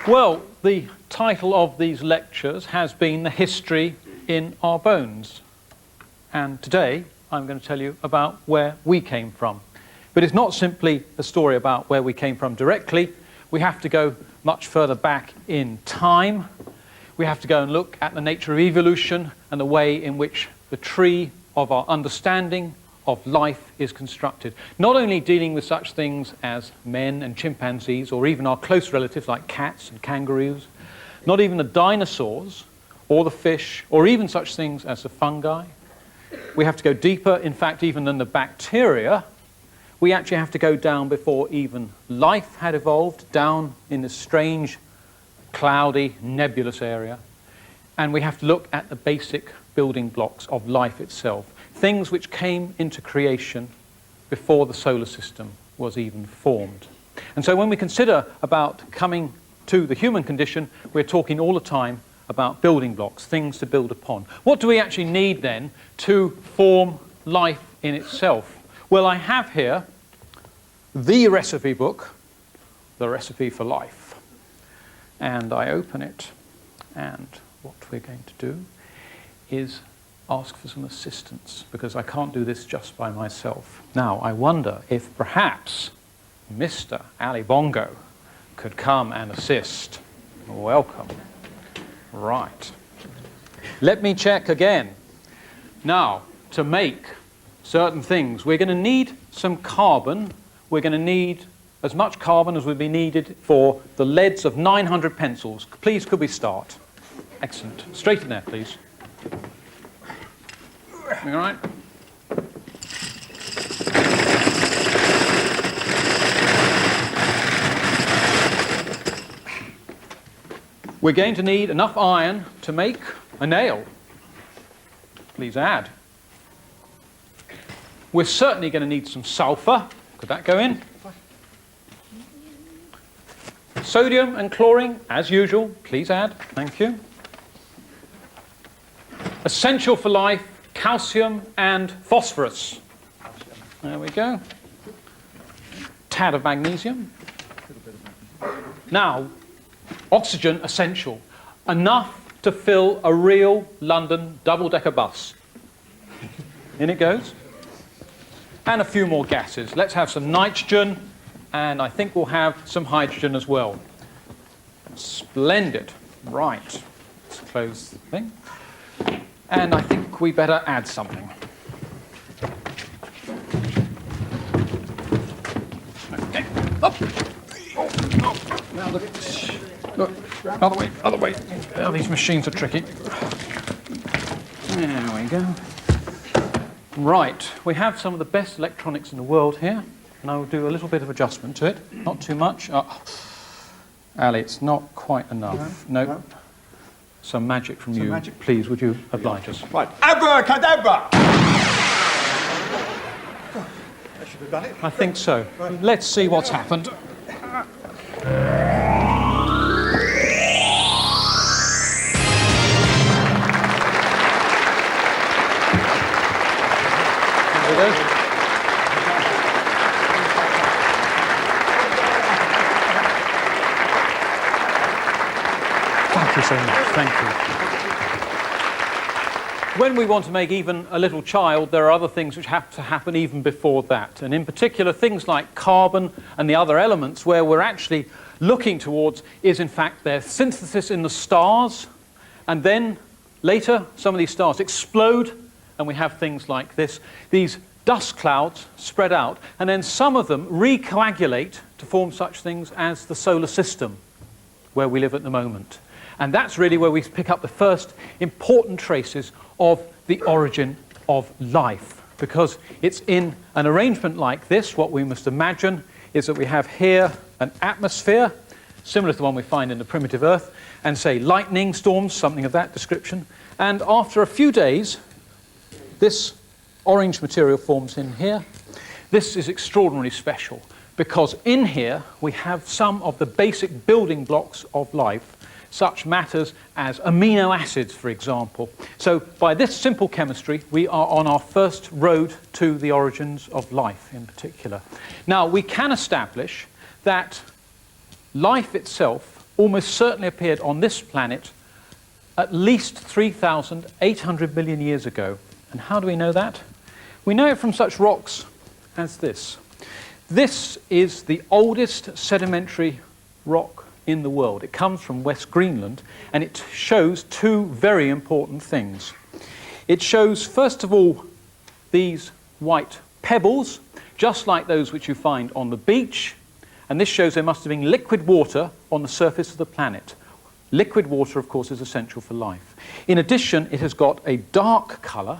Well, the title of these lectures has been The History in Our Bones. And today I'm going to tell you about where we came from. But it's not simply a story about where we came from directly. We have to go much further back in time. We have to go and look at the nature of evolution and the way in which the tree of our understanding of life is constructed. Not only dealing with such things as men and chimpanzees, or even our close relatives like cats and kangaroos, not even the dinosaurs, or the fish, or even such things as the fungi. We have to go deeper, in fact, even than the bacteria. We actually have to go down before even life had evolved, down in this strange, cloudy, nebulous area. And we have to look at the basic building blocks of life itself, things which came into creation before the solar system was even formed. And so when we consider about coming to the human condition, we're talking all the time about building blocks, things to build upon. What do we actually need then to form life in itself? Well, I have here the recipe book, The Recipe for Life. And I open it, and what we're going to do is ask for some assistance, because I can't do this just by myself. Now, I wonder if perhaps Mr. Ali Bongo could come and assist. Welcome. Right. Let me check again. Now, to make certain things, we're going to need some carbon. We're going to need as much carbon as would be needed for the leads of 900 pencils. Please, could we start? Excellent. Straight in there, please. All right. We're going to need enough iron to make a nail. Please add. We're certainly going to need some sulfur. Could that go in? Sodium and chlorine, as usual. Please add. Thank you. Essential for life, calcium and phosphorus. There we go. Tad of magnesium. Now, oxygen essential. Enough to fill a real London double-decker bus. In it goes. And a few more gases. Let's have some nitrogen, and I think we'll have some hydrogen as well. Splendid. Right. Let's close the thing. And I think we better add something. Okay. Up. Oh. Now look. Other way. Oh, these machines are tricky. There we go. Right. We have some of the best electronics in the world here, and I will do a little bit of adjustment to it. Not too much. Ali, it's not quite enough. No. Some magic from you. Magic. Please, would you oblige us? Right. Abracadabra! That should have done it. I think so. Right. Let's see what's happened. There we go. Thank you so much. Thank you. When we want to make even a little child, there are other things which have to happen even before that. And in particular, things like carbon and the other elements where we're actually looking towards is, in fact, their synthesis in the stars. And then later, some of these stars explode, and we have things like this. These dust clouds spread out, and then some of them recoagulate to form such things as the solar system, where we live at the moment. And that's really where we pick up the first important traces of the origin of life, because it's in an arrangement like this. What we must imagine is that we have here an atmosphere, similar to the one we find in the primitive Earth, and say lightning storms, something of that description. And after a few days, this orange material forms in here. This is extraordinarily special, because in here we have some of the basic building blocks of life, such matters as amino acids, for example. So by this simple chemistry, we are on our first road to the origins of life in particular. Now, we can establish that life itself almost certainly appeared on this planet at least 3,800 million years ago. And how do we know that? We know it from such rocks as this. This is the oldest sedimentary rock in the world. It comes from West Greenland, and it shows two very important things. It shows, first of all, these white pebbles, just like those which you find on the beach, and this shows there must have been liquid water on the surface of the planet. Liquid water, of course, is essential for life. In addition, it has got a dark colour,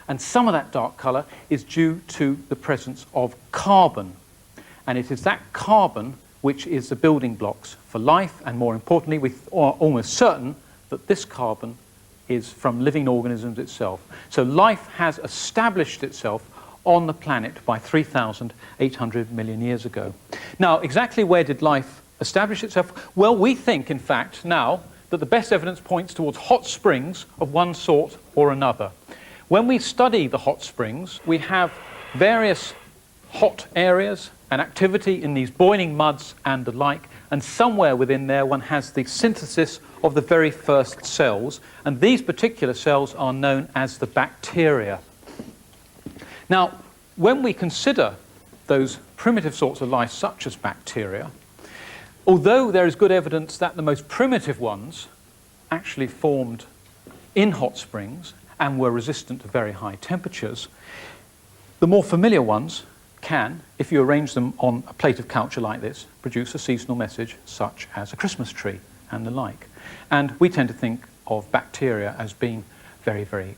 and some of that dark colour is due to the presence of carbon. And it is that carbon which is the building blocks for life, and more importantly, we are almost certain that this carbon is from living organisms itself. So life has established itself on the planet by 3,800 million years ago. Now, exactly where did life establish itself? Well, we think, in fact, now that the best evidence points towards hot springs of one sort or another. When we study the hot springs, we have various hot areas and activity in these boiling muds and the like, and somewhere within there one has the synthesis of the very first cells, and these particular cells are known as the bacteria. Now, when we consider those primitive sorts of life, such as bacteria, although there is good evidence that the most primitive ones actually formed in hot springs and were resistant to very high temperatures, the more familiar ones can, if you arrange them on a plate of culture like this, produce a seasonal message such as a Christmas tree and the like. And we tend to think of bacteria as being very, very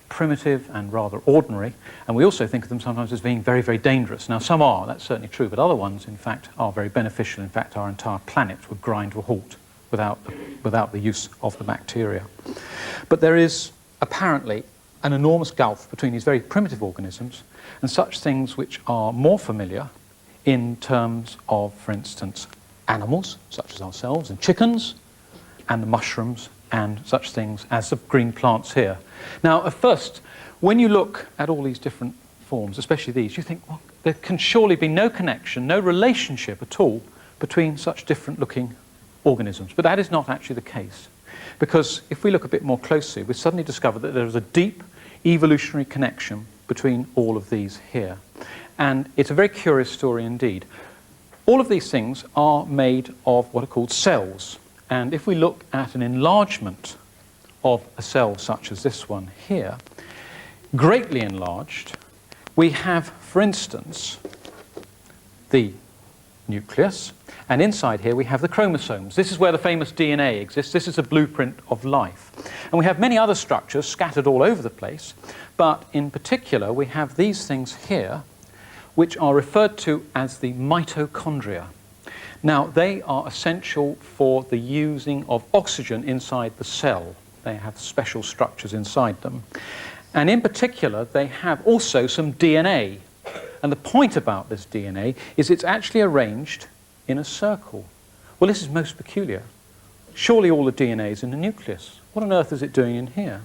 primitive and rather ordinary, and we also think of them sometimes as being very, very dangerous. Now, some are, that's certainly true, but other ones, in fact, are very beneficial. In fact, our entire planet would grind to a halt without the use of the bacteria. But there is apparently an enormous gulf between these very primitive organisms and such things which are more familiar in terms of, for instance, animals, such as ourselves, and chickens, and the mushrooms, and such things as the green plants here. Now, at first, when you look at all these different forms, especially these, you think, well, there can surely be no connection, no relationship at all between such different-looking organisms. But that is not actually the case. Because if we look a bit more closely, we suddenly discover that there is a deep evolutionary connection between all of these here. And it's a very curious story indeed. All of these things are made of what are called cells. And if we look at an enlargement of a cell such as this one here, greatly enlarged, we have, for instance, the nucleus, and inside here we have the chromosomes. This is where the famous DNA exists. This is a blueprint of life. And we have many other structures scattered all over the place, but in particular we have these things here, which are referred to as the mitochondria. Now, they are essential for the using of oxygen inside the cell. They have special structures inside them. And in particular, they have also some DNA. And the point about this DNA is it's actually arranged in a circle. Well, this is most peculiar. Surely all the DNA is in the nucleus. What on earth is it doing in here?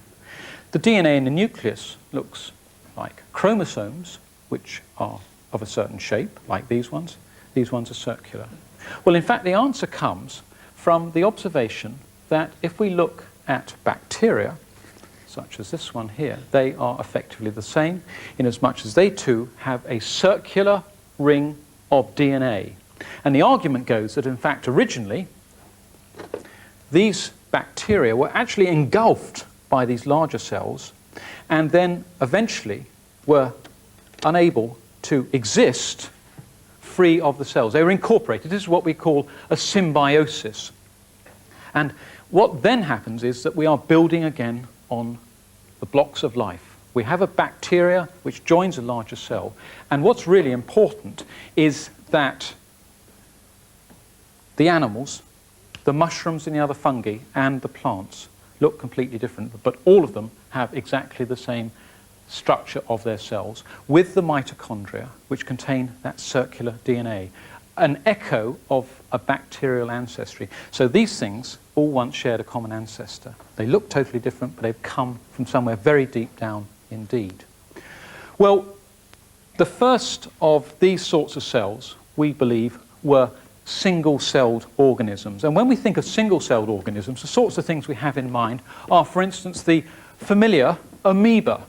The DNA in the nucleus looks like chromosomes, which are of a certain shape, like these ones. These ones are circular. Well, in fact, the answer comes from the observation that if we look at bacteria, such as this one here, they are effectively the same, in as much as they too have a circular ring of DNA. And the argument goes that, in fact, originally, these bacteria were actually engulfed by these larger cells, and then eventually were unable to exist free of the cells. They were incorporated. This is what we call a symbiosis. And what then happens is that we are building again on the blocks of life. We have a bacteria which joins a larger cell, and what's really important is that the animals, the mushrooms and the other fungi, and the plants look completely different, but all of them have exactly the same structure of their cells, with the mitochondria, which contain that circular DNA, an echo of a bacterial ancestry. So these things all once shared a common ancestor. They look totally different, but they've come from somewhere very deep down indeed. Well, the first of these sorts of cells, we believe, were single-celled organisms. And when we think of single-celled organisms, the sorts of things we have in mind are, for instance, the familiar amoeba.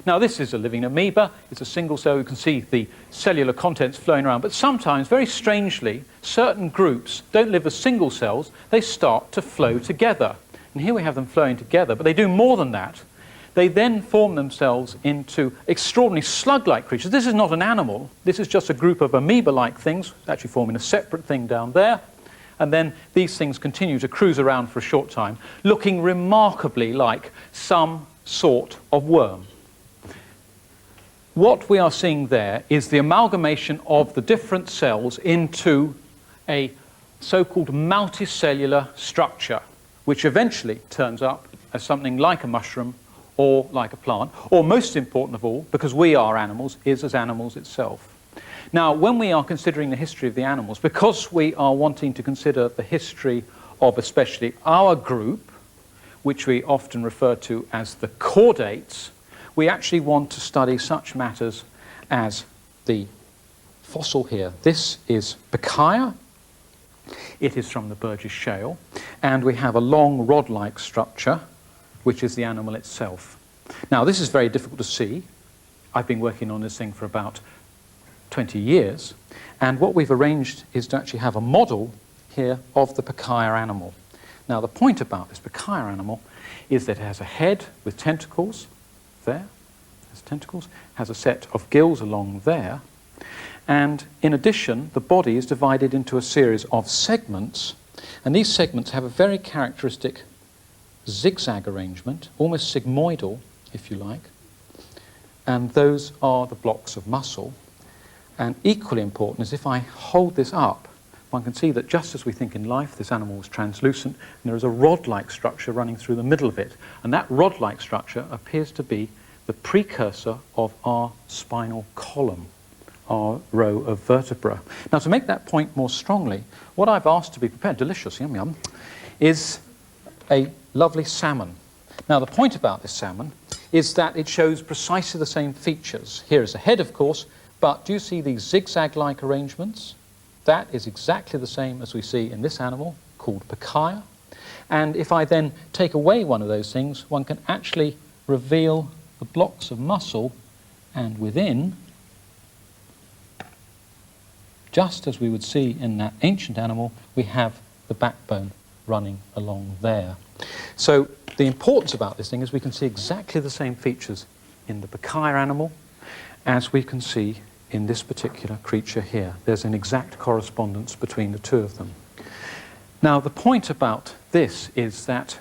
Now, this is a living amoeba. It's a single cell. You can see the cellular contents flowing around. But sometimes, very strangely, certain groups don't live as single cells. They start to flow together. And here we have them flowing together. But they do more than that. They then form themselves into extraordinary slug-like creatures. This is not an animal. This is just a group of amoeba-like things, actually forming a separate thing down there. And then these things continue to cruise around for a short time, looking remarkably like some sort of worm. What we are seeing there is the amalgamation of the different cells into a so-called multicellular structure, which eventually turns up as something like a mushroom or like a plant, or most important of all, because we are animals, is as animals itself. Now, when we are considering the history of the animals, because we are wanting to consider the history of especially our group, which we often refer to as the chordates, we actually want to study such matters as the fossil here. This is Baccaia. It is from the Burgess Shale. And we have a long rod-like structure, which is the animal itself. Now, this is very difficult to see. I've been working on this thing for about 20 years. And what we've arranged is to actually have a model here of the Baccaia animal. Now, the point about this Baccaia animal is that it has a head with tentacles, there, has tentacles, has a set of gills along there, and in addition, the body is divided into a series of segments, and these segments have a very characteristic zigzag arrangement, almost sigmoidal, if you like, and those are the blocks of muscle. And equally important is if I hold this up, one can see that just as we think in life, this animal was translucent, and there is a rod-like structure running through the middle of it. And that rod-like structure appears to be the precursor of our spinal column, our row of vertebrae. Now, to make that point more strongly, what I've asked to be prepared, delicious, yum yum, is a lovely salmon. Now, the point about this salmon is that it shows precisely the same features. Here is a head, of course, but do you see these zigzag-like arrangements? That is exactly the same as we see in this animal called Baccaia. And if I then take away one of those things, one can actually reveal the blocks of muscle, and within, just as we would see in that ancient animal, we have the backbone running along there. So the importance about this thing is we can see exactly the same features in the Baccaia animal as we can see in this particular creature here. There's an exact correspondence between the two of them. Now, the point about this is that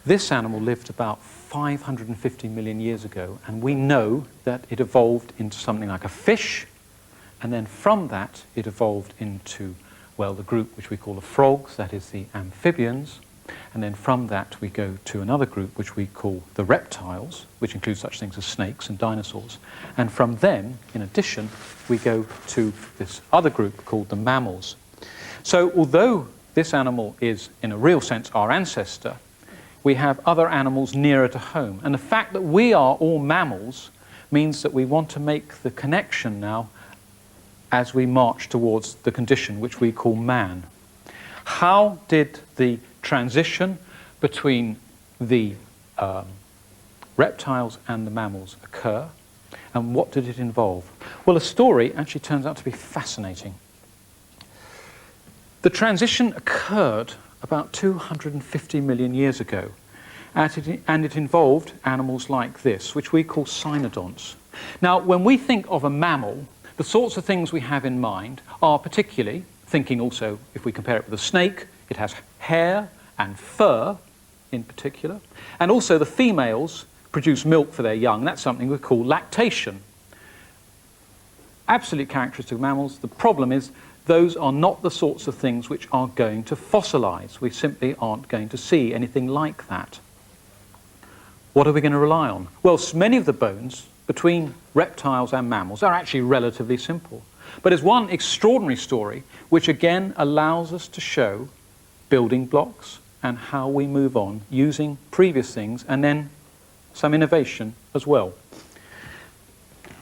this animal lived about 550 million years ago, and we know that it evolved into something like a fish, and then from that it evolved into, well, the group which we call the frogs, that is the amphibians, and then from that we go to another group which we call the reptiles, which includes such things as snakes and dinosaurs. And from them, in addition, we go to this other group called the mammals. So although this animal is, in a real sense, our ancestor, we have other animals nearer to home. And the fact that we are all mammals means that we want to make the connection now as we march towards the condition which we call man. How did the transition between the reptiles and the mammals occur, and what did it involve? Well, the story actually turns out to be fascinating. The transition occurred about 250 million years ago, and it involved animals like this, which we call cynodonts. Now, when we think of a mammal, the sorts of things we have in mind are particularly, thinking also, if we compare it with a snake, it has hair and fur in particular, and also the females produce milk for their young. That's something we call lactation. Absolute characteristic of mammals. The problem is those are not the sorts of things which are going to fossilize. We simply aren't going to see anything like that. What are we going to rely on? Well, many of the bones between reptiles and mammals are actually relatively simple. But there's one extraordinary story which again allows us to show building blocks and how we move on using previous things and then some innovation as well.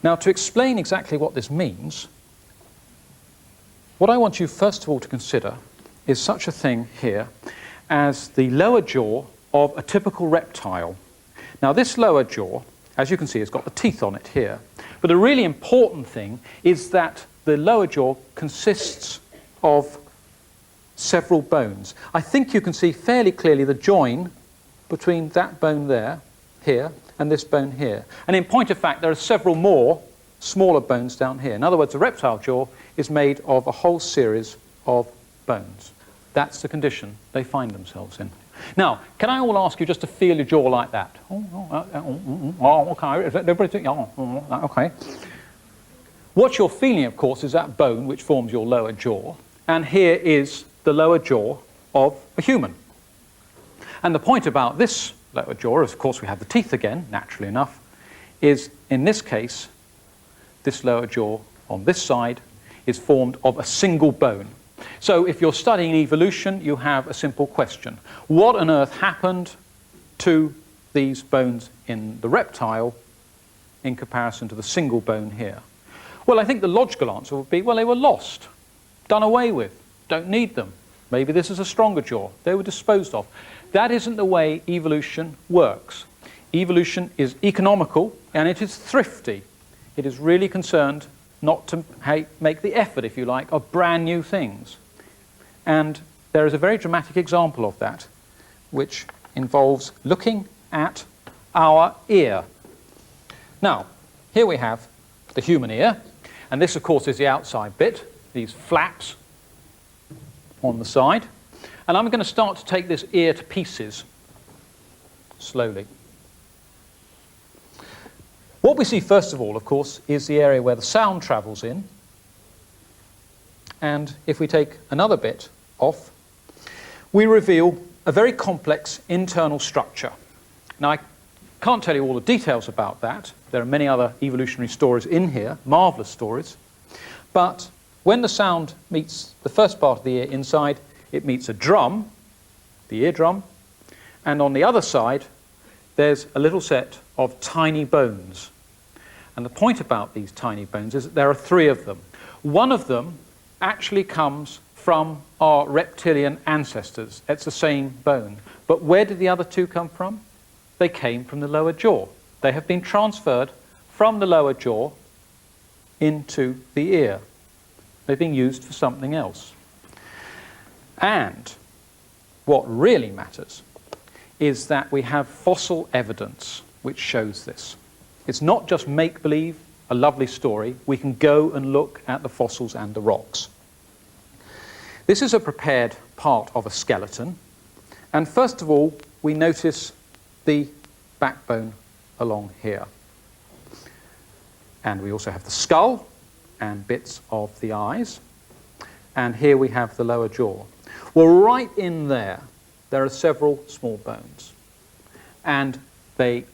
Now, to explain exactly what this means, what I want you first of all to consider is such a thing here as the lower jaw of a typical reptile. Now this lower jaw, as you can see, has got the teeth on it here. But the really important thing is that the lower jaw consists of several bones. I think you can see fairly clearly the join between that bone there, here, and this bone here. And in point of fact, there are several more smaller bones down here. In other words, the reptile jaw is made of a whole series of bones. That's the condition they find themselves in. Now, can I all ask you just to feel your jaw like that? Okay. What you're feeling, of course, is that bone which forms your lower jaw. And here is the lower jaw of a human. And the point about this lower jaw, of course we have the teeth again, naturally enough, is in this case, this lower jaw on this side is formed of a single bone. So if you're studying evolution, you have a simple question. What on earth happened to these bones in the reptile in comparison to the single bone here? Well, I think the logical answer would be, well, they were lost, done away with, don't need them. Maybe this is a stronger jaw. They were disposed of. That isn't the way evolution works. Evolution is economical and it is thrifty. It is really concerned not to make the effort, if you like, of brand new things. And there is a very dramatic example of that, which involves looking at our ear. Now, here we have the human ear, and this, of course, is the outside bit, these flaps on the side. And I'm going to start to take this ear to pieces, slowly. What we see first of all, of course, is the area where the sound travels in. And if we take another bit off, we reveal a very complex internal structure. Now, I can't tell you all the details about that. There are many other evolutionary stories in here, marvelous stories. But when the sound meets the first part of the ear inside, it meets a drum, the eardrum, and on the other side, there's a little set of tiny bones. And the point about these tiny bones is that there are three of them. One of them actually comes from our reptilian ancestors. It's the same bone. But where did the other two come from? They came from the lower jaw. They have been transferred from the lower jaw into the ear. They've been used for something else. And what really matters is that we have fossil evidence which shows this. It's not just make-believe, a lovely story. We can go and look at the fossils and the rocks. This is a prepared part of a skeleton. And first of all, we notice the backbone along here. And we also have the skull and bits of the eyes. And here we have the lower jaw. Well, right in there, there are several small bones. And they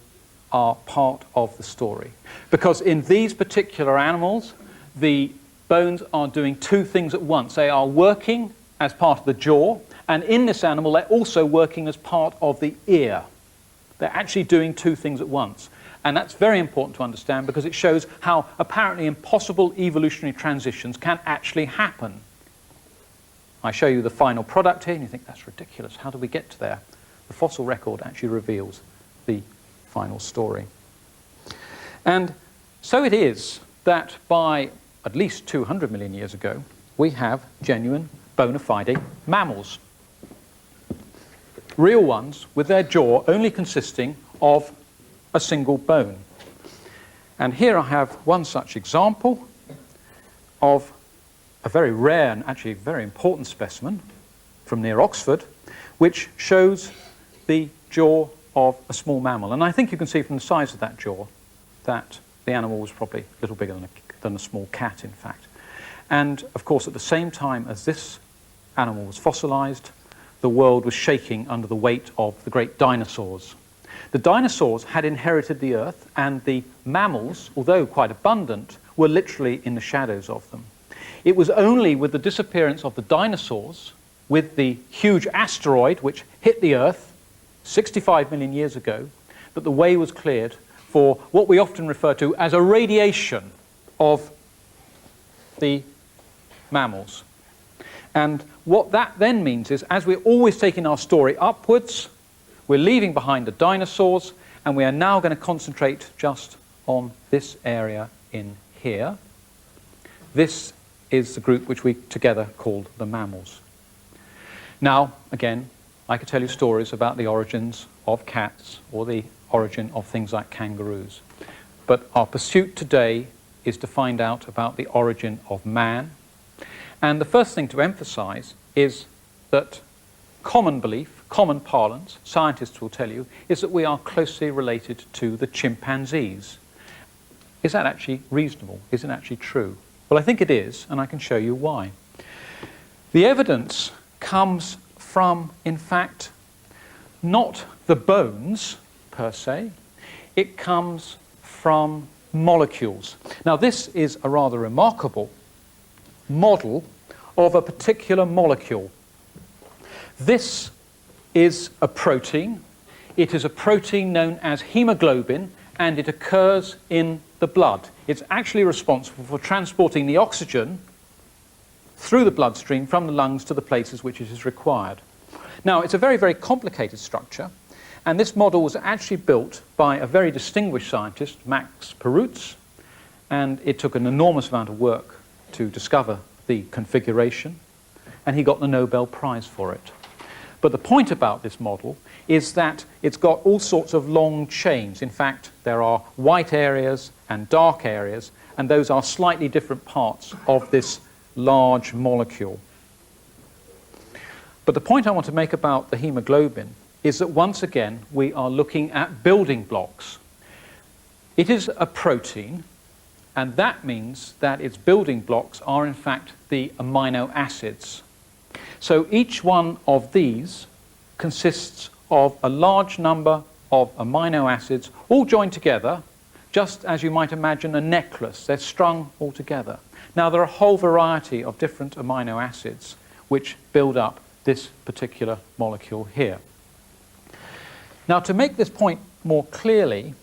are part of the story. Because in these particular animals, the bones are doing two things at once. They are working as part of the jaw, and in this animal, they're also working as part of the ear. They're actually doing two things at once. And that's very important to understand because it shows how apparently impossible evolutionary transitions can actually happen. I show you the final product here, and you think, that's ridiculous. How do we get to there? The fossil record actually reveals the final story. And so it is that by at least 200 million years ago, we have genuine, bona fide mammals. Real ones with their jaw only consisting of a single bone. And here I have one such example of a very rare and actually very important specimen from near Oxford, which shows the jaw of a small mammal. And I think you can see from the size of that jaw that the animal was probably a little bigger than a small cat, in fact. And, of course, at the same time as this animal was fossilized, the world was shaking under the weight of the great dinosaurs. The dinosaurs had inherited the Earth, and the mammals, although quite abundant, were literally in the shadows of them. It was only with the disappearance of the dinosaurs, with the huge asteroid which hit the Earth 65 million years ago, that the way was cleared for what we often refer to as a radiation of the mammals. And what that then means is, as we're always taking our story upwards, we're leaving behind the dinosaurs, and we are now going to concentrate just on this area in here. This is the group which we together called the mammals. Now, again, I could tell you stories about the origins of cats or the origin of things like kangaroos. But our pursuit today is to find out about the origin of man. And the first thing to emphasize is that common belief, common parlance, scientists will tell you, is that we are closely related to the chimpanzees. Is that actually reasonable? Is it actually true? Well, I think it is, and I can show you why. The evidence comes from, in fact, not the bones per se, it comes from molecules. Now, this is a rather remarkable model of a particular molecule. This is a protein. It is a protein known as hemoglobin, and it occurs in the blood. It's actually responsible for transporting the oxygen through the bloodstream from the lungs to the places which it is required. Now, it's a very, very complicated structure, and this model was actually built by a very distinguished scientist, Max Perutz, and it took an enormous amount of work to discover the configuration, and he got the Nobel Prize for it. But the point about this model is that it's got all sorts of long chains. In fact, there are white areas and dark areas, and those are slightly different parts of this large molecule. But the point I want to make about the hemoglobin is that once again we are looking at building blocks. It is a protein, and that means that its building blocks are in fact the amino acids. So each one of these consists of a large number of amino acids all joined together, just as you might imagine a necklace. They're strung all together. Now, there are a whole variety of different amino acids which build up this particular molecule here. Now, to make this point more clearly,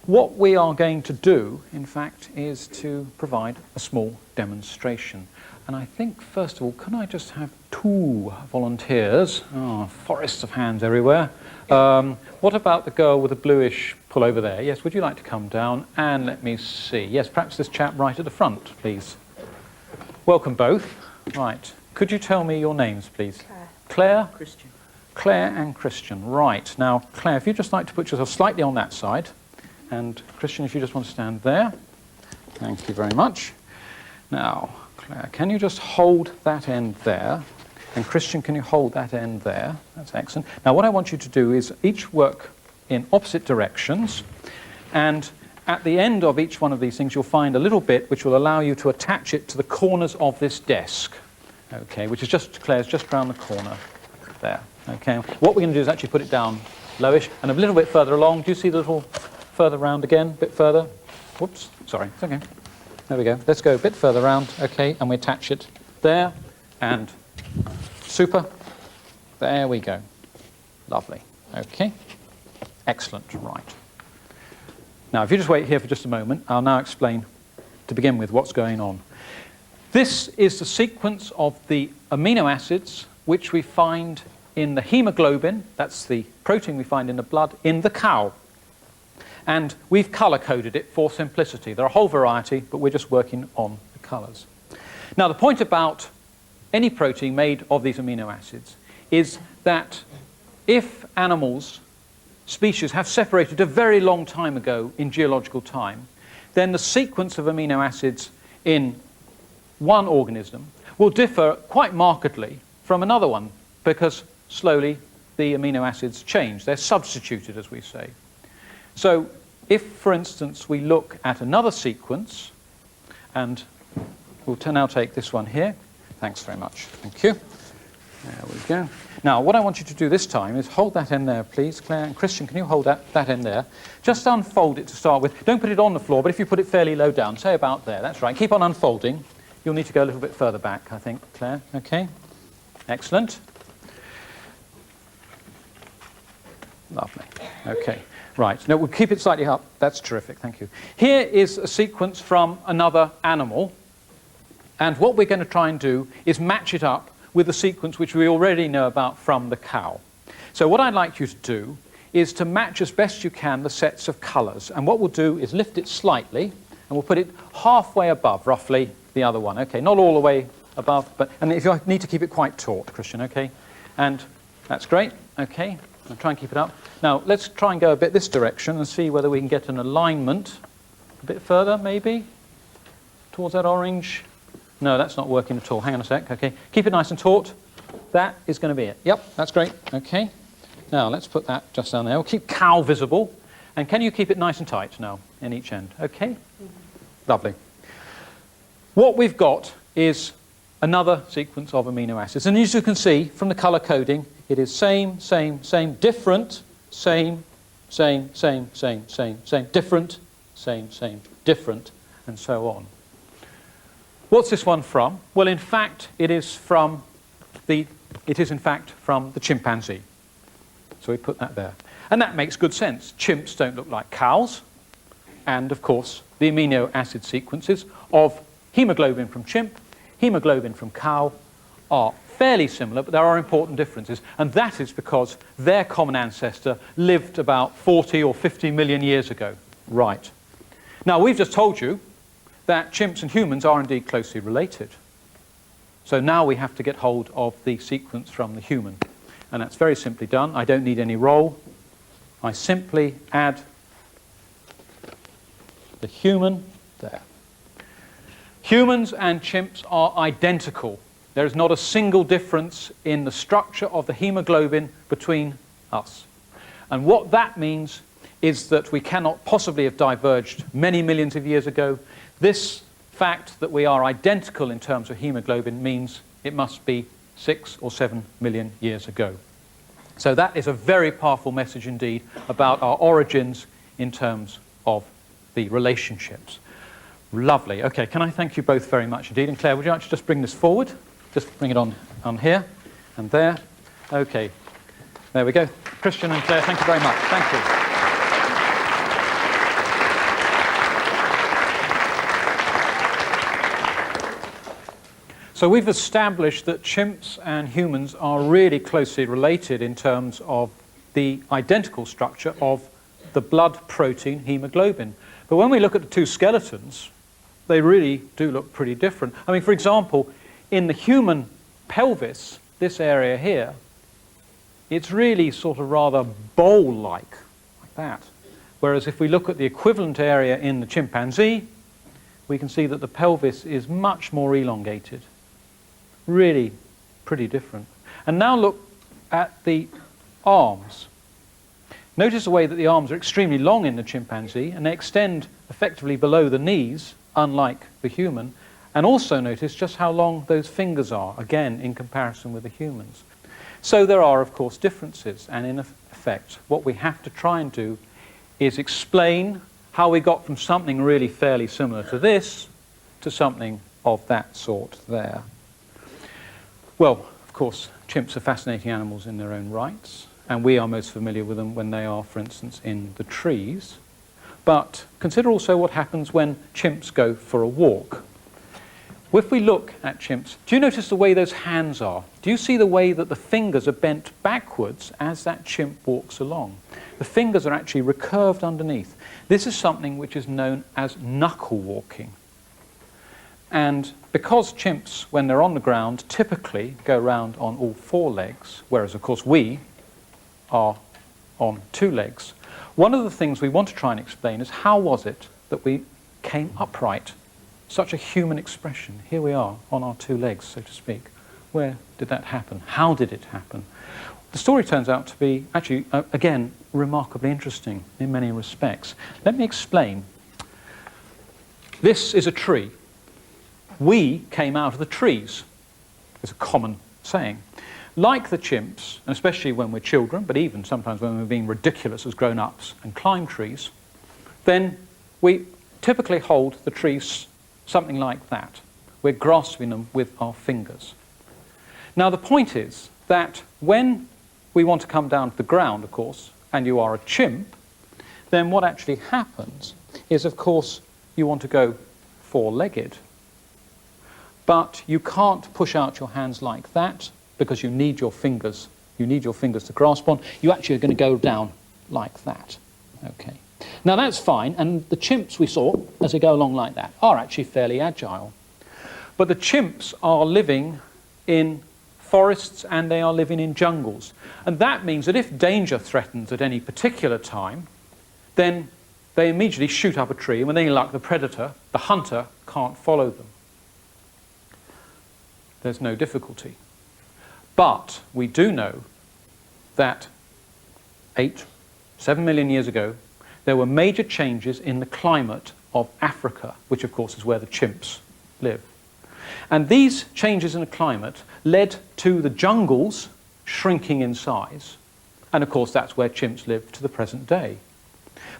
what we are going to do, in fact, is to provide a small demonstration. And I think, first of all, can I just have 2 volunteers? Oh, forests of hands everywhere. What about the girl with the bluish pull over there? Yes, would you like to come down? And let me see. Yes, perhaps this chap right at the front, please. Welcome both. Right. Could you tell me your names, please? Claire. Claire? Christian. Claire and Christian. Right. Now, Claire, if you'd just like to put yourself slightly on that side. And Christian, if you just want to stand there. Thank you very much. Now, Claire, can you just hold that end there? And Christian, can you hold that end there? That's excellent. Now, what I want you to do is each work in opposite directions. And at the end of each one of these things, you'll find a little bit which will allow you to attach it to the corners of this desk. Okay, which is just, Claire's just round the corner there. Okay, what we're going to do is actually put it down lowish and a little bit further along. Do you see the little further round again? A bit further. Whoops, sorry, it's okay. There we go. Let's go a bit further round. Okay, and we attach it there and super. There we go. Lovely. Okay. Excellent. Right. Now, if you just wait here for just a moment, I'll now explain, to begin with, what's going on. This is the sequence of the amino acids which we find in the hemoglobin, that's the protein we find in the blood, in the cow. And we've color-coded it for simplicity. There are a whole variety, but we're just working on the colors. Now, the point about any protein made of these amino acids is that if animals, species, have separated a very long time ago in geological time, then the sequence of amino acids in one organism will differ quite markedly from another one, because slowly the amino acids change. They're substituted, as we say. So if, for instance, we look at another sequence, and we'll now take this one here. Thanks very much. Thank you. There we go. Now, what I want you to do this time is hold that end there, please. Claire and Christian, can you hold that end there? Just unfold it to start with. Don't put it on the floor, but if you put it fairly low down, say about there. That's right. Keep on unfolding. You'll need to go a little bit further back, I think, Claire. Okay. Excellent. Lovely. Okay. Right. Now, we'll keep it slightly up. That's terrific. Thank you. Here is a sequence from another animal. And what we're going to try and do is match it up with the sequence which we already know about from the cow. So what I'd like you to do is to match as best you can the sets of colours. And what we'll do is lift it slightly, and we'll put it halfway above, roughly, the other one. Okay, not all the way above, but, and if you need to keep it quite taut, Christian, okay? And that's great, okay? I'll try and keep it up. Now, let's try and go a bit this direction and see whether we can get an alignment a bit further, maybe, towards that orange. No, that's not working at all. Hang on a sec, okay? Keep it nice and taut. That is going to be it. Yep, that's great, okay? Now, let's put that just down there. We'll keep cow visible. And can you keep it nice and tight now in each end? Okay? Mm-hmm. Lovely. What we've got is another sequence of amino acids. And as you can see from the colour coding, it is same, same, same, different, same, same, same, same, same, same, different, same, same, different, and so on. What's this one from? Well, in fact, it is from the chimpanzee. So we put that there. And that makes good sense. Chimps don't look like cows. And, of course, the amino acid sequences of hemoglobin from chimp, hemoglobin from cow are fairly similar, but there are important differences. And that is because their common ancestor lived about 40 or 50 million years ago. Right. Now, we've just told you that chimps and humans are indeed closely related. So now we have to get hold of the sequence from the human. And that's very simply done. I don't need any roll. I simply add the human there. Humans and chimps are identical. There is not a single difference in the structure of the hemoglobin between us. And what that means is that we cannot possibly have diverged many millions of years ago. This fact that we are identical in terms of hemoglobin means it must be 6 or 7 million years ago. So that is a very powerful message indeed about our origins in terms of the relationships. Lovely. Okay, can I thank you both very much indeed? And Claire, would you like to just bring this forward? Just bring it on here and there. Okay, there we go. Christian and Claire, thank you very much. Thank you. So we've established that chimps and humans are really closely related in terms of the identical structure of the blood protein hemoglobin. But when we look at the two skeletons, they really do look pretty different. I mean, for example, in the human pelvis, this area here, it's really sort of rather bowl-like, like that. Whereas if we look at the equivalent area in the chimpanzee, we can see that the pelvis is much more elongated. Really pretty different. And now look at the arms. Notice the way that the arms are extremely long in the chimpanzee, and they extend effectively below the knees, unlike the human. And also notice just how long those fingers are, again, in comparison with the humans. So there are, of course, differences. And in effect, what we have to try and do is explain how we got from something really fairly similar to this to something of that sort there. Well, of course, chimps are fascinating animals in their own rights, and we are most familiar with them when they are, for instance, in the trees. But consider also what happens when chimps go for a walk. If we look at chimps, do you notice the way those hands are? Do you see the way that the fingers are bent backwards as that chimp walks along? The fingers are actually recurved underneath. This is something which is known as knuckle walking. And because chimps, when they're on the ground, typically go around on all four legs, whereas, of course, we are on two legs, one of the things we want to try and explain is how was it that we came upright? Such a human expression. Here we are on our two legs, so to speak. Where did that happen? How did it happen? The story turns out to be actually, again, remarkably interesting in many respects. Let me explain. This is a tree. We came out of the trees. It's a common saying. Like the chimps, and especially when we're children, but even sometimes when we're being ridiculous as grown-ups and climb trees, then we typically hold the trees something like that. We're grasping them with our fingers. Now the point is that when we want to come down to the ground, of course, and you are a chimp, then what actually happens is, of course, you want to go four-legged. but you can't push out your hands like that because you need your fingers. You need your fingers to grasp on. You actually are going to go down like that. Okay. Now that's fine, and the chimps we saw, as they go along like that, are actually fairly agile. But the chimps are living in forests and they are living in jungles. And that means that if danger threatens at any particular time, then they immediately shoot up a tree, and when they like the predator, the hunter can't follow them. There's no difficulty. But we do know that 7 million years ago, there were major changes in the climate of Africa, which of course is where the chimps live. And these changes in the climate led to the jungles shrinking in size. And of course that's where chimps live to the present day.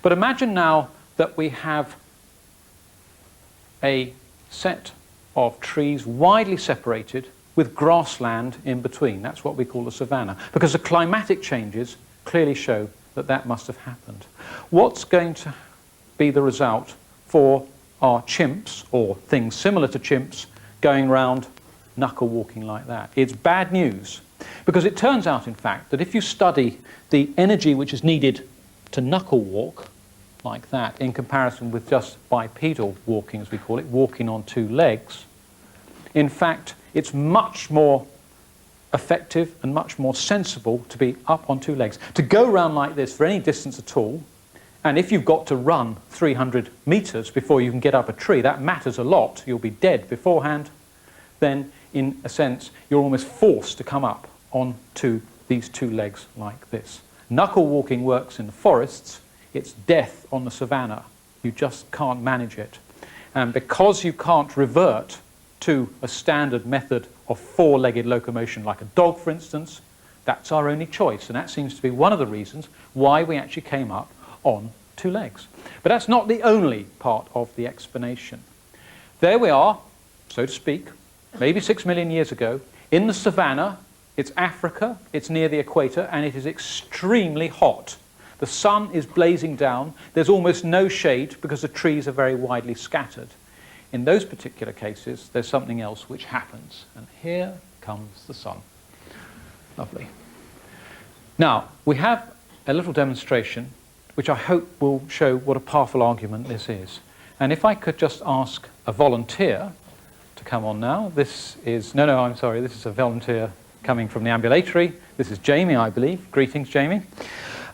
But imagine now that we have a set of trees widely separated with grassland in between. That's what we call the savanna, because the climatic changes clearly show that that must have happened. What's going to be the result for our chimps, or things similar to chimps, going round knuckle walking like that? It's bad news, because it turns out, in fact, that if you study the energy which is needed to knuckle walk like that in comparison with just bipedal walking, as we call it, walking on two legs, in fact, it's much more effective and much more sensible to be up on two legs. To go round like this for any distance at all, and if you've got to run 300 meters before you can get up a tree, that matters a lot. You'll be dead beforehand. Then, in a sense, you're almost forced to come up onto these two legs like this. Knuckle walking works in the forests. It's death on the savanna. You just can't manage it. And because you can't revert to a standard method of four-legged locomotion like a dog, for instance, that's our only choice. And that seems to be one of the reasons why we actually came up on two legs. But that's not the only part of the explanation. There we are, so to speak, maybe 6 million years ago, in the savanna. It's Africa, it's near the equator, and it is extremely hot. The sun is blazing down. There's almost no shade because the trees are very widely scattered. In those particular cases, there's something else which happens. And here comes the sun. Lovely. Now, we have a little demonstration which I hope will show what a powerful argument this is. And if I could just ask a volunteer to come on now. This is, no, I'm sorry, this is a volunteer coming from the ambulatory. This is Jamie, I believe. Greetings, Jamie.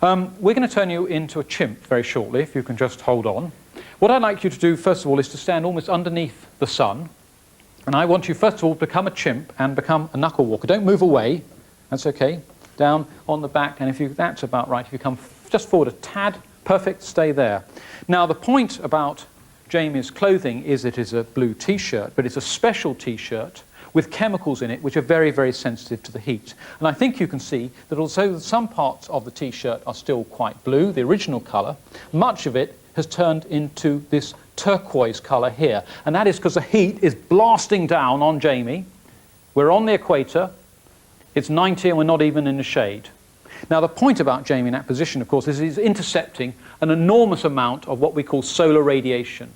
We're going to turn you into a chimp very shortly, if you can just hold on. What I'd like you to do, first of all, is to stand almost underneath the sun. And I want you, first of all, to become a chimp and become a knuckle walker. Don't move away. That's okay. Down on the back. And if you, that's about right. If you come just forward a tad, perfect, stay there. Now, the point about Jamie's clothing is it is a blue T-shirt, but it's a special T-shirt with chemicals in it which are very, very sensitive to the heat. And I think you can see that although some parts of the T-shirt are still quite blue, the original colour, much of it has turned into this turquoise colour here. And that is because the heat is blasting down on Jamie. We're on the equator. It's 90 and we're not even in the shade. Now, the point about Jamie in that position, of course, is he's intercepting an enormous amount of what we call solar radiation.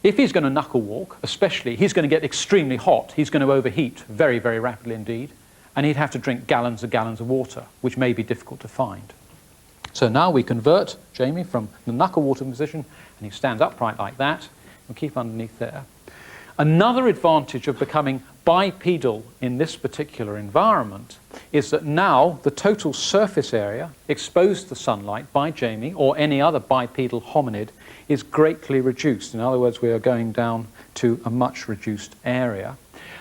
If he's going to knuckle walk, especially, he's going to get extremely hot. He's going to overheat very, very rapidly indeed. And he'd have to drink gallons and gallons of water, which may be difficult to find. So now we convert Jamie from the knuckle walking position, and he stands upright like that. We'll keep underneath there. Another advantage of becoming bipedal in this particular environment is that now the total surface area exposed to sunlight by Jamie or any other bipedal hominid is greatly reduced. In other words, we are going down to a much reduced area.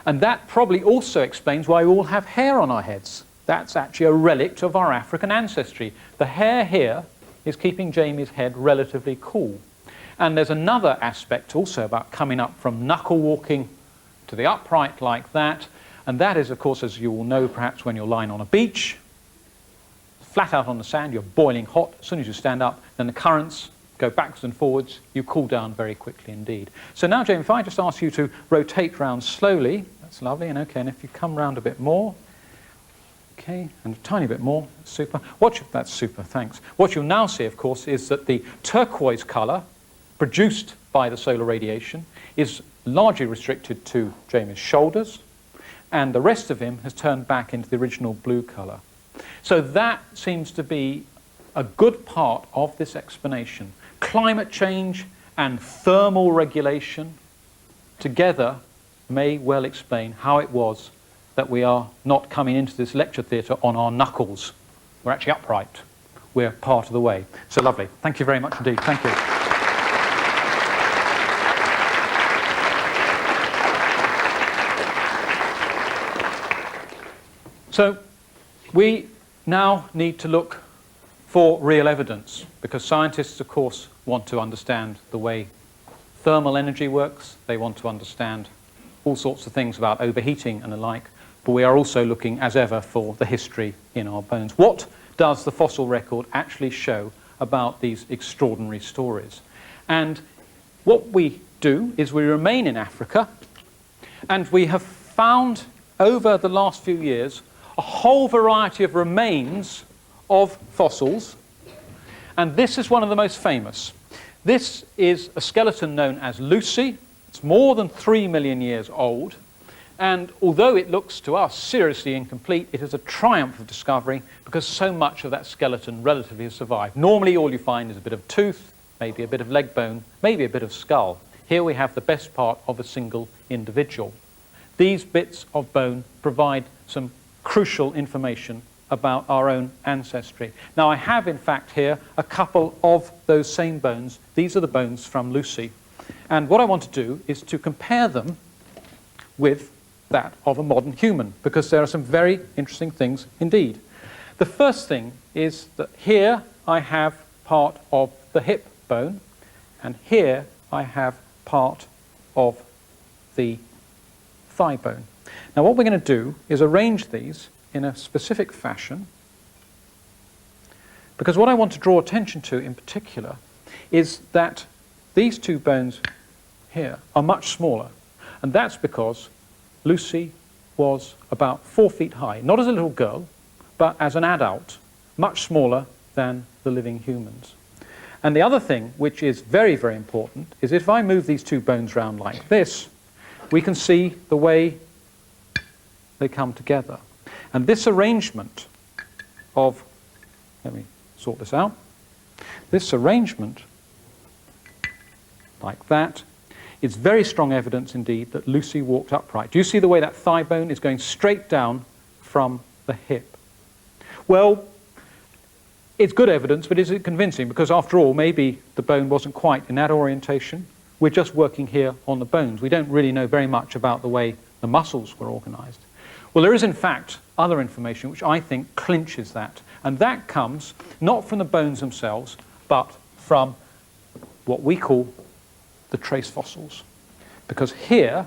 And that probably also explains why we all have hair on our heads. That's actually a relic of our African ancestry. The hair here is keeping Jamie's head relatively cool. And there's another aspect also about coming up from knuckle walking to the upright like that. And that is, of course, as you all know, perhaps when you're lying on a beach, flat out on the sand, you're boiling hot. As soon as you stand up, then the currents go backwards and forwards. You cool down very quickly indeed. So now, Jamie, if I just ask you to rotate round slowly. That's lovely. And okay, and if you come round a bit more. Okay, and a tiny bit more. Super. That's super, thanks. What you'll now see, of course, is that the turquoise colour produced by the solar radiation is largely restricted to Jamie's shoulders, and the rest of him has turned back into the original blue colour. So that seems to be a good part of this explanation. Climate change and thermal regulation together may well explain how it was that we are not coming into this lecture theatre on our knuckles. We're actually upright. We're part of the way. So lovely. Thank you very much indeed. Thank you. So we now need to look for real evidence, because scientists, of course, want to understand the way thermal energy works. They want to understand all sorts of things about overheating and the like. But we are also looking, as ever, for the history in our bones. What does the fossil record actually show about these extraordinary stories? And what we do is we remain in Africa, and we have found over the last few years a whole variety of remains of fossils, and this is one of the most famous. This is a skeleton known as Lucy. It's more than 3 million years old, and although it looks to us seriously incomplete, it is a triumph of discovery because so much of that skeleton relatively has survived. Normally all you find is a bit of tooth, maybe a bit of leg bone, maybe a bit of skull. Here we have the best part of a single individual. These bits of bone provide some crucial information about our own ancestry. Now I have in fact here a couple of those same bones. These are the bones from Lucy. And what I want to do is to compare them with that of a modern human, because there are some very interesting things indeed. The first thing is that here I have part of the hip bone, and here I have part of the thigh bone. Now what we're going to do is arrange these in a specific fashion, because what I want to draw attention to in particular is that these two bones here are much smaller, and that's because Lucy was about 4 feet high, not as a little girl, but as an adult, much smaller than the living humans. And the other thing, which is very, very important, is if I move these two bones round like this, we can see the way they come together. And this arrangement of, let me sort this out, this arrangement like that is very strong evidence indeed that Lucy walked upright. Do you see the way that thigh bone is going straight down from the hip? Well, it's good evidence, but is it convincing? Because after all, maybe the bone wasn't quite in that orientation. We're just working here on the bones. We don't really know very much about the way the muscles were organized. Well, there is in fact other information which I think clinches that. And that comes not from the bones themselves, but from what we call the trace fossils. Because here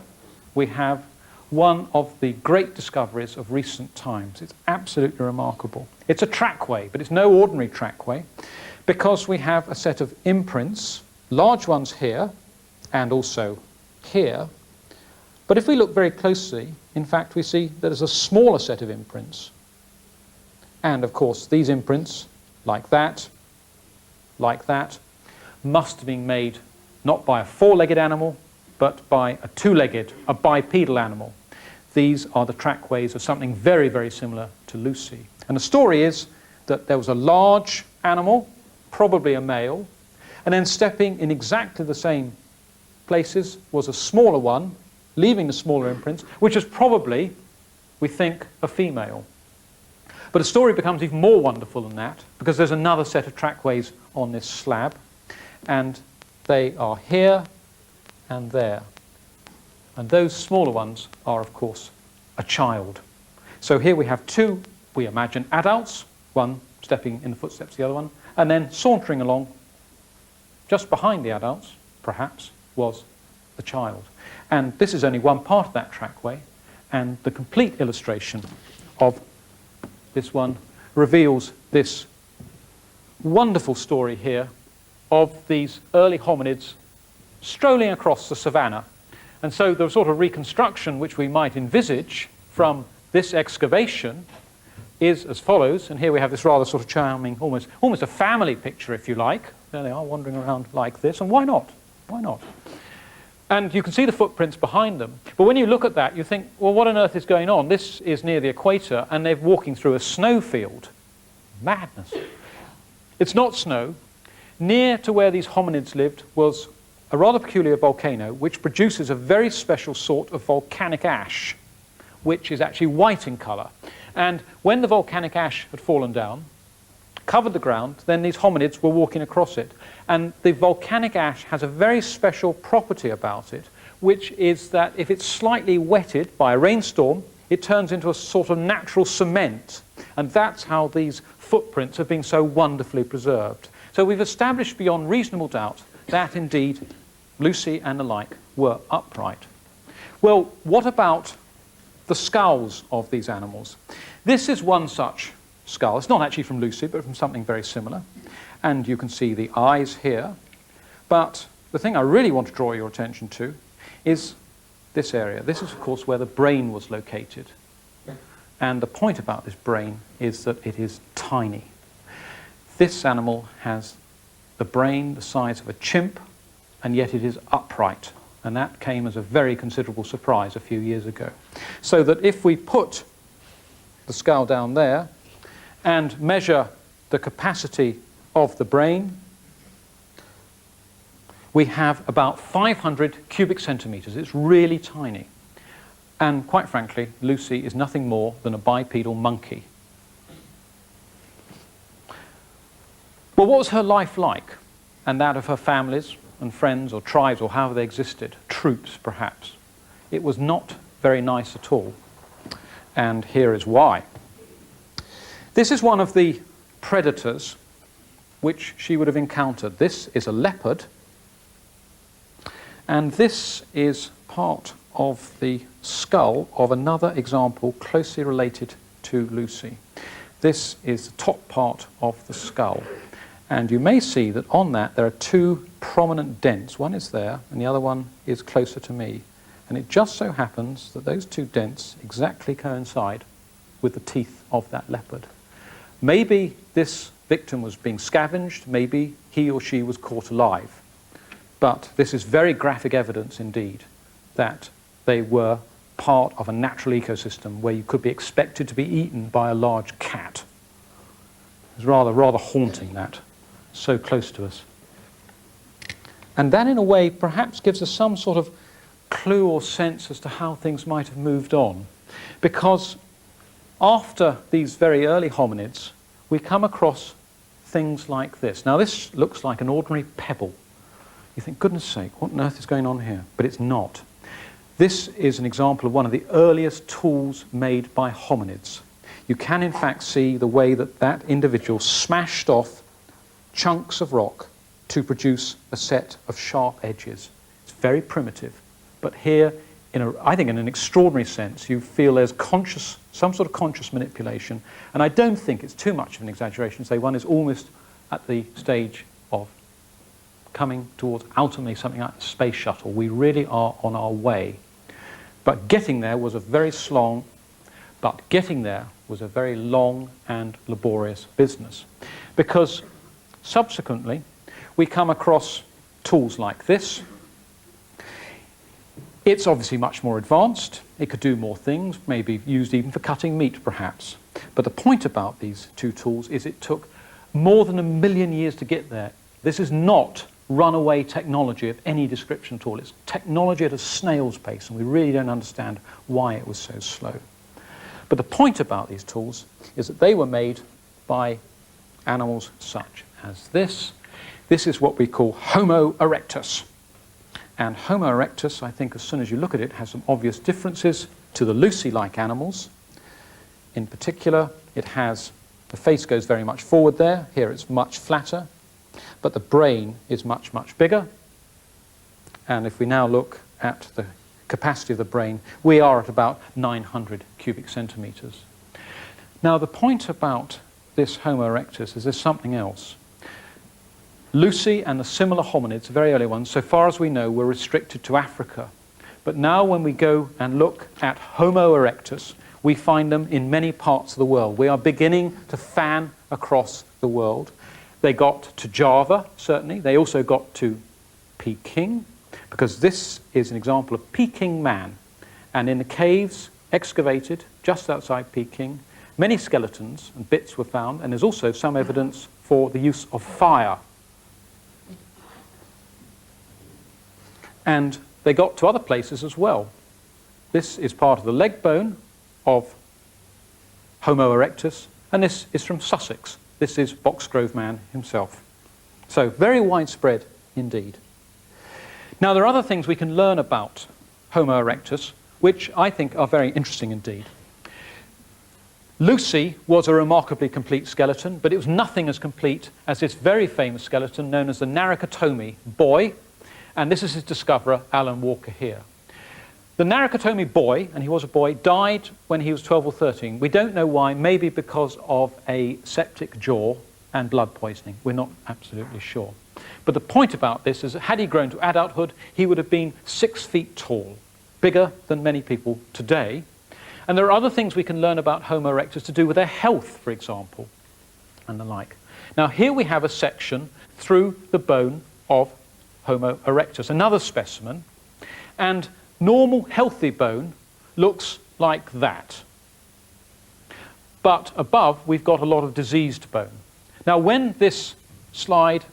we have one of the great discoveries of recent times. It's absolutely remarkable. It's a trackway, but it's no ordinary trackway, because we have a set of imprints, large ones here and also here. But if we look very closely, in fact, we see that there's a smaller set of imprints. And of course, these imprints, like that, must have been made not by a four-legged animal, but by a two-legged, a bipedal animal. These are the trackways of something very, very similar to Lucy. And the story is that there was a large animal, probably a male, and then stepping in exactly the same places was a smaller one, leaving the smaller imprints, which is probably, we think, a female. But the story becomes even more wonderful than that, because there's another set of trackways on this slab, and they are here and there. And those smaller ones are, of course, a child. So here we have two, we imagine, adults, one stepping in the footsteps of the other one, and then sauntering along, just behind the adults, perhaps, was the child. And this is only one part of that trackway, and the complete illustration of this one reveals this wonderful story here of these early hominids strolling across the savannah. And so the sort of reconstruction which we might envisage from this excavation is as follows. And here we have this rather sort of charming, almost a family picture, if you like. There they are, wandering around like this. And why not? Why not? And you can see the footprints behind them. But when you look at that, you think, well, what on earth is going on? This is near the equator, and they're walking through a snowfield. Madness. It's not snow. Near to where these hominids lived was a rather peculiar volcano, which produces a very special sort of volcanic ash, which is actually white in colour. And when the volcanic ash had fallen down, covered the ground, then these hominids were walking across it. And the volcanic ash has a very special property about it, which is that if it's slightly wetted by a rainstorm, it turns into a sort of natural cement. And that's how these footprints have been so wonderfully preserved. So we've established beyond reasonable doubt that indeed Lucy and the like were upright. Well, what about the skulls of these animals? This is one such skull. It's not actually from Lucy, but from something very similar. And you can see the eyes here. But the thing I really want to draw your attention to is this area. This is, of course, where the brain was located. And the point about this brain is that it is tiny. This animal has the brain the size of a chimp, and yet it is upright. And that came as a very considerable surprise a few years ago. So that if we put the skull down there and measure the capacity of the brain, we have about 500 cubic centimetres. It's really tiny. And quite frankly, Lucy is nothing more than a bipedal monkey. Well, what was her life like? And that of her families and friends or tribes or however they existed, troops perhaps. It was not very nice at all. And here is why. This is one of the predators which she would have encountered. This is a leopard, and this is part of the skull of another example closely related to Lucy. This is the top part of the skull, and you may see that on that there are two prominent dents. One is there and the other one is closer to me, and it just so happens that those two dents exactly coincide with the teeth of that leopard. Maybe this victim was being scavenged, maybe he or she was caught alive, but this is very graphic evidence indeed that they were part of a natural ecosystem where you could be expected to be eaten by a large cat. It's rather haunting, that, so close to us. And that in a way perhaps gives us some sort of clue or sense as to how things might have moved on, because after these very early hominids we come across things like this. Now this looks like an ordinary pebble. You think, goodness sake, what on earth is going on here? But it's not. This is an example of one of the earliest tools made by hominids. You can in fact see the way that that individual smashed off chunks of rock to produce a set of sharp edges. It's very primitive, but here, I think in an extraordinary sense, you feel there's some sort of conscious manipulation, and I don't think it's too much of an exaggeration to say one is almost at the stage of coming towards ultimately something like a space shuttle. We really are on our way. But getting there was a very long and laborious business, because subsequently we come across tools like this. It's obviously much more advanced. It could do more things, maybe used even for cutting meat perhaps. But the point about these two tools is it took more than 1 million years to get there. This is not runaway technology of any description at all. It's technology at a snail's pace, and we really don't understand why it was so slow. But the point about these tools is that they were made by animals such as this. This is what we call Homo erectus. And Homo erectus, I think as soon as you look at it, has some obvious differences to the Lucy-like animals. In particular, it has, the face goes very much forward there. Here it's much flatter. But the brain is much, much bigger. And if we now look at the capacity of the brain, we are at about 900 cubic centimetres. Now, the point about this Homo erectus is there's something else. Lucy and the similar hominids, the very early ones, so far as we know, were restricted to Africa. But now when we go and look at Homo erectus, we find them in many parts of the world. We are beginning to fan across the world. They got to Java, certainly. They also got to Peking, because this is an example of Peking man. And in the caves excavated just outside Peking, many skeletons and bits were found, and there's also some evidence for the use of fire. And they got to other places as well. This is part of the leg bone of Homo erectus, and this is from Sussex. This is Boxgrove man himself. So very widespread indeed. Now there are other things we can learn about Homo erectus, which I think are very interesting indeed. Lucy was a remarkably complete skeleton, but it was nothing as complete as this very famous skeleton known as the Narukatomi boy, and this is his discoverer, Alan Walker here. The Narukatomi boy, and he was a boy, died when he was 12 or 13. We don't know why, maybe because of a septic jaw and blood poisoning. We're not absolutely sure. But the point about this is that had he grown to adulthood, he would have been 6 feet tall, bigger than many people today. And there are other things we can learn about Homo erectus to do with their health, for example, and the like. Now here we have a section through the bone of Homo erectus, another specimen, and normal healthy bone looks like that. But above we've got a lot of diseased bone. Now when this slide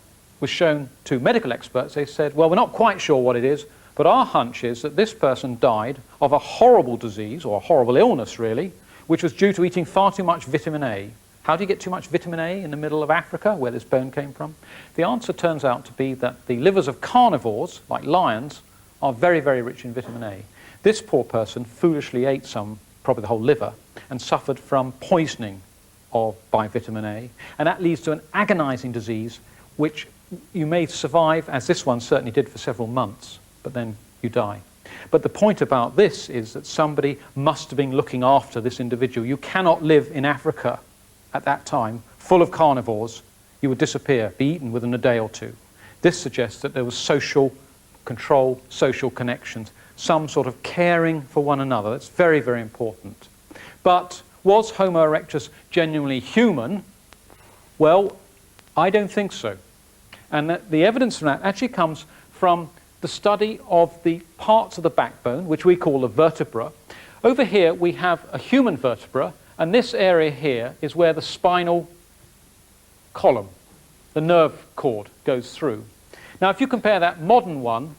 was shown to medical experts, they said, well, we're not quite sure what it is, but our hunch is that this person died of a horrible disease, or a horrible illness really, which was due to eating far too much vitamin A. How do you get too much vitamin A in the middle of Africa, where this bone came from? The answer turns out to be that the livers of carnivores, like lions, are very, very rich in vitamin A. This poor person foolishly ate some, probably the whole liver, and suffered from poisoning by vitamin A. And that leads to an agonizing disease, which you may survive, as this one certainly did, for several months, but then you die. But the point about this is that somebody must have been looking after this individual. You cannot live in Africa at that time, full of carnivores. You would disappear, be eaten within a day or two. This suggests that there was social control, social connections, some sort of caring for one another. That's very, very important. But was Homo erectus genuinely human? Well, I don't think so. And the evidence for that actually comes from the study of the parts of the backbone, which we call the vertebra. Over here we have a human vertebra, and this area here is where the spinal column, the nerve cord, goes through. Now if you compare that modern one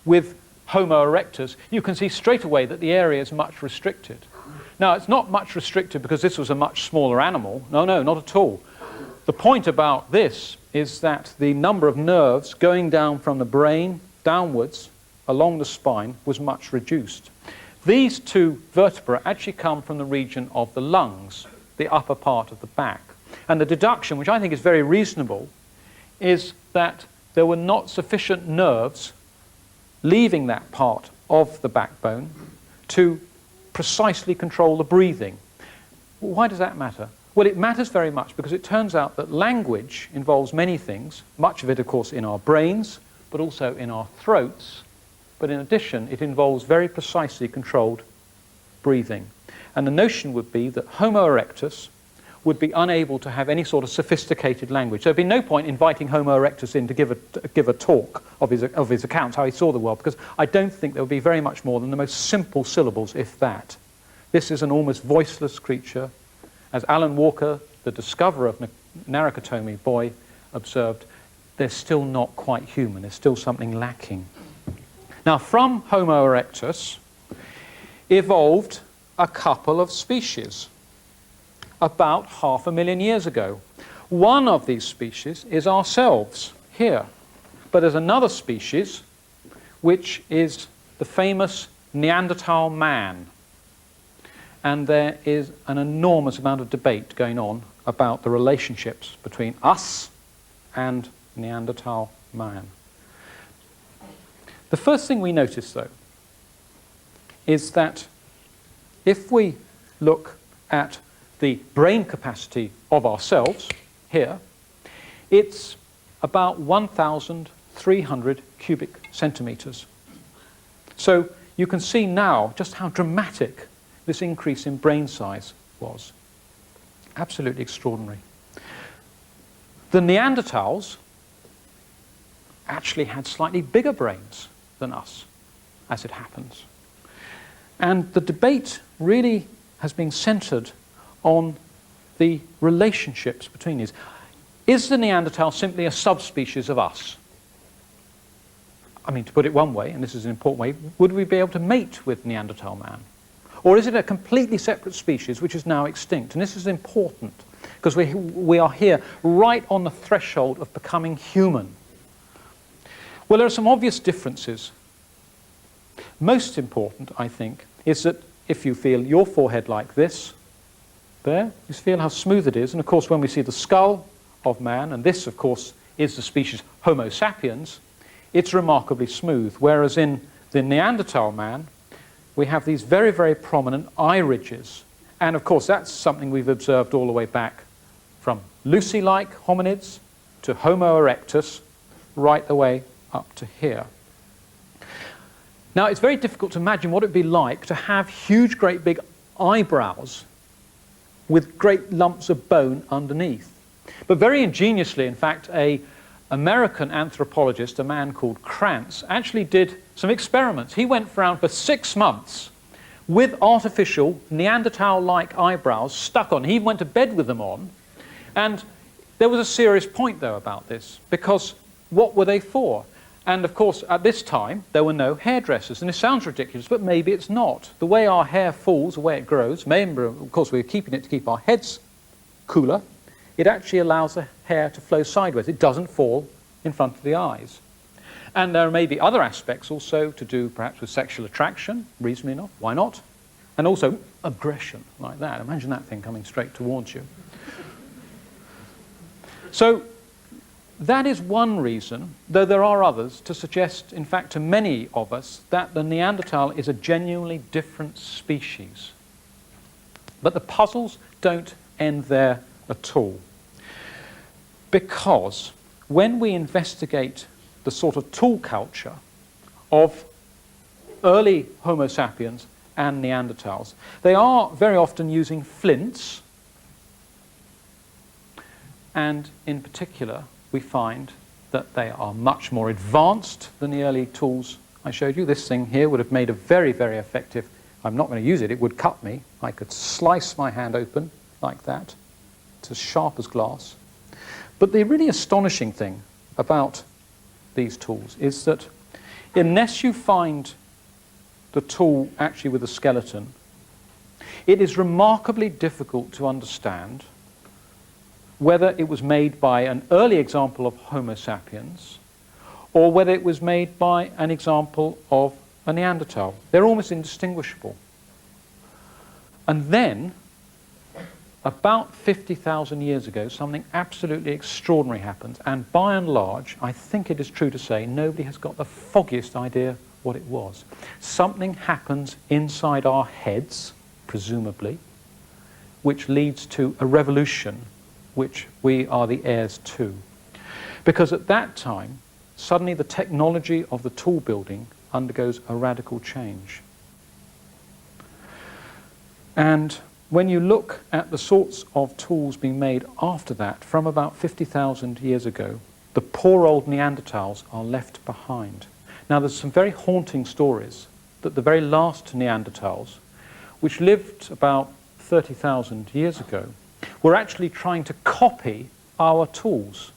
with Homo erectus, you can see straight away that the area is much restricted. Now it's not much restricted because this was a much smaller animal. No, not at all. The point about this is that the number of nerves going down from the brain downwards along the spine was much reduced. These two vertebrae actually come from the region of the lungs, the upper part of the back. And the deduction, which I think is very reasonable, is that there were not sufficient nerves leaving that part of the backbone to precisely control the breathing. Why does that matter? Well, it matters very much because it turns out that language involves many things, much of it, of course, in our brains, but also in our throats. But in addition, it involves very precisely controlled breathing. And the notion would be that Homo erectus would be unable to have any sort of sophisticated language. There'd be no point inviting Homo erectus in to give a talk of his accounts, how he saw the world, because I don't think there would be very much more than the most simple syllables, if that. This is an almost voiceless creature. As Alan Walker, the discoverer of Narukatomi boy, observed, they're still not quite human. There's still something lacking. Now, from Homo erectus evolved a couple of species about 500,000 years ago. One of these species is ourselves here. But there's another species which is the famous Neanderthal man. And there is an enormous amount of debate going on about the relationships between us and Neanderthal man. The first thing we notice, though, is that if we look at the brain capacity of ourselves here, it's about 1,300 cubic centimeters. So you can see now just how dramatic this increase in brain size was. Absolutely extraordinary. The Neanderthals actually had slightly bigger brains than us, as it happens. And the debate really has been centered on the relationships between these. Is the Neanderthal simply a subspecies of us? I mean, to put it one way, and this is an important way, would we be able to mate with Neanderthal man? Or is it a completely separate species which is now extinct? And this is important because we are here right on the threshold of becoming human. Well, there are some obvious differences. Most important, I think, is that if you feel your forehead like this, there, you feel how smooth it is. And of course, when we see the skull of man, and this, of course, is the species Homo sapiens, it's remarkably smooth. Whereas in the Neanderthal man, we have these very, very prominent eye ridges. And of course, that's something we've observed all the way back from Lucy-like hominids to Homo erectus, right the way up to here. Now, it's very difficult to imagine what it would be like to have huge, great big eyebrows with great lumps of bone underneath. But very ingeniously, in fact, an American anthropologist, a man called Krantz, actually did some experiments. He went around for 6 months with artificial Neanderthal-like eyebrows stuck on. He even went to bed with them on. And there was a serious point, though, about this, because what were they for? And of course, at this time, there were no hairdressers. And it sounds ridiculous, but maybe it's not. The way our hair falls, the way it grows, remember, of course, we're keeping it to keep our heads cooler. It actually allows the hair to flow sideways. It doesn't fall in front of the eyes. And there may be other aspects also to do perhaps with sexual attraction, reasonably enough. Why not? And also aggression, like that. Imagine that thing coming straight towards you. So that is one reason, though there are others, to suggest, in fact, to many of us, that the Neanderthal is a genuinely different species. But the puzzles don't end there at all. Because when we investigate the sort of tool culture of early Homo sapiens and Neanderthals, they are very often using flints, and in particular, we find that they are much more advanced than the early tools I showed you. This thing here would have made a very, very effective, I'm not going to use it, it would cut me. I could slice my hand open like that. It's as sharp as glass. But the really astonishing thing about these tools is that unless you find the tool actually with a skeleton, it is remarkably difficult to understand whether it was made by an early example of Homo sapiens or whether it was made by an example of a Neanderthal. They're almost indistinguishable. And then, about 50,000 years ago, something absolutely extraordinary happened. And by and large, I think it is true to say, nobody has got the foggiest idea what it was. Something happens inside our heads, presumably, which leads to a revolution which we are the heirs to. Because at that time, suddenly the technology of the tool building undergoes a radical change. And when you look at the sorts of tools being made after that, from about 50,000 years ago, the poor old Neanderthals are left behind. Now, there's some very haunting stories that the very last Neanderthals, which lived about 30,000 years ago, were actually trying to copy our tools.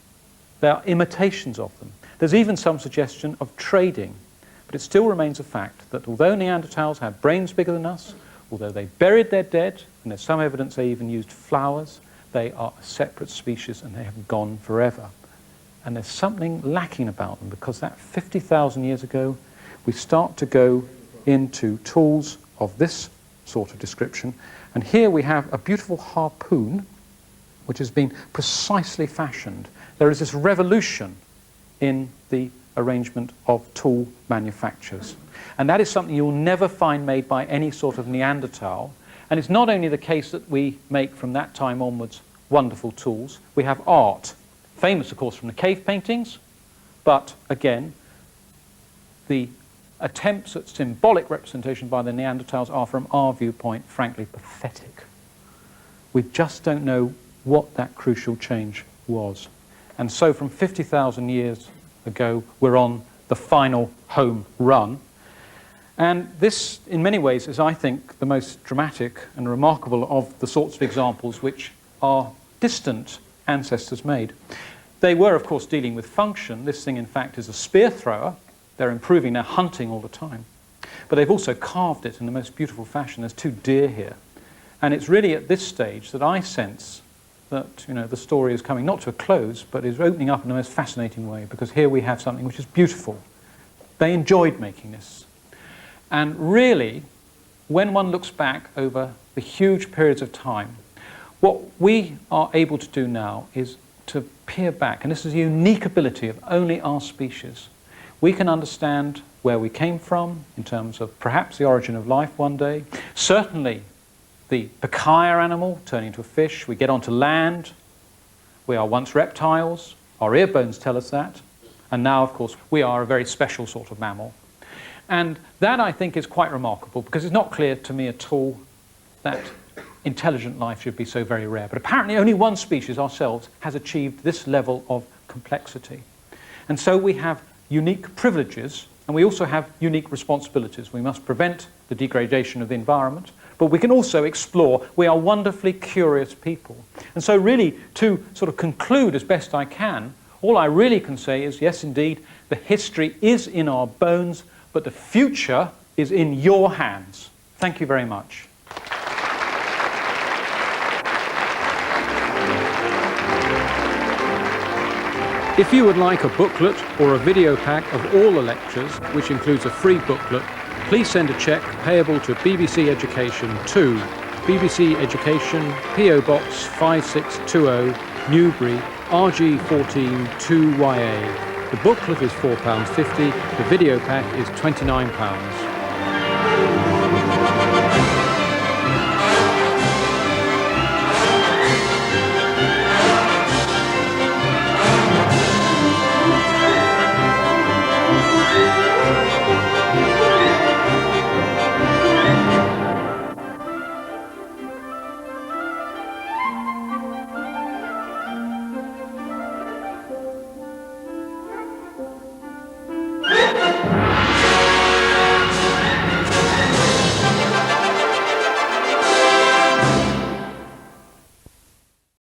They are imitations of them. There's even some suggestion of trading. But it still remains a fact that although Neanderthals had brains bigger than us, although they buried their dead, and there's some evidence they even used flowers, they are a separate species and they have gone forever. And there's something lacking about them because that 50,000 years ago, we start to go into tools of this sort of description. And here we have a beautiful harpoon which has been precisely fashioned. There is this revolution in the arrangement of tool manufacturers. And that is something you'll never find made by any sort of Neanderthal. And it's not only the case that we make from that time onwards wonderful tools, we have art, famous of course from the cave paintings, but again, the attempts at symbolic representation by the Neanderthals are, from our viewpoint, frankly pathetic. We just don't know what that crucial change was. And so from 50,000 years ago, we're on the final home run. And this, in many ways, is, I think, the most dramatic and remarkable of the sorts of examples which our distant ancestors made. They were, of course, dealing with function. This thing, in fact, is a spear thrower. They're improving their hunting all the time. But they've also carved it in the most beautiful fashion. There's 2 deer here. And it's really at this stage that I sense that, you know, the story is coming not to a close, but is opening up in the most fascinating way, because here we have something which is beautiful. They enjoyed making this. And really, when one looks back over the huge periods of time, what we are able to do now is to peer back, and this is a unique ability of only our species. We can understand where we came from in terms of perhaps the origin of life one day, certainly the Pacaya animal turning into a fish. We get onto land. We are once reptiles. Our ear bones tell us that. And now, of course, we are a very special sort of mammal. And that, I think, is quite remarkable, because it's not clear to me at all that intelligent life should be so very rare. But apparently only one species, ourselves, has achieved this level of complexity. And so we have unique privileges, and we also have unique responsibilities. We must prevent the degradation of the environment, but we can also explore. We are wonderfully curious people. And so really, to sort of conclude as best I can, all I really can say is, yes, indeed, the history is in our bones, but the future is in your hands. Thank you very much. If you would like a booklet or a video pack of all the lectures, which includes a free booklet, please send a cheque payable to BBC Education to BBC Education, PO Box 5620, Newbury, RG14 2YA. The booklet is £4.50, the video pack is £29.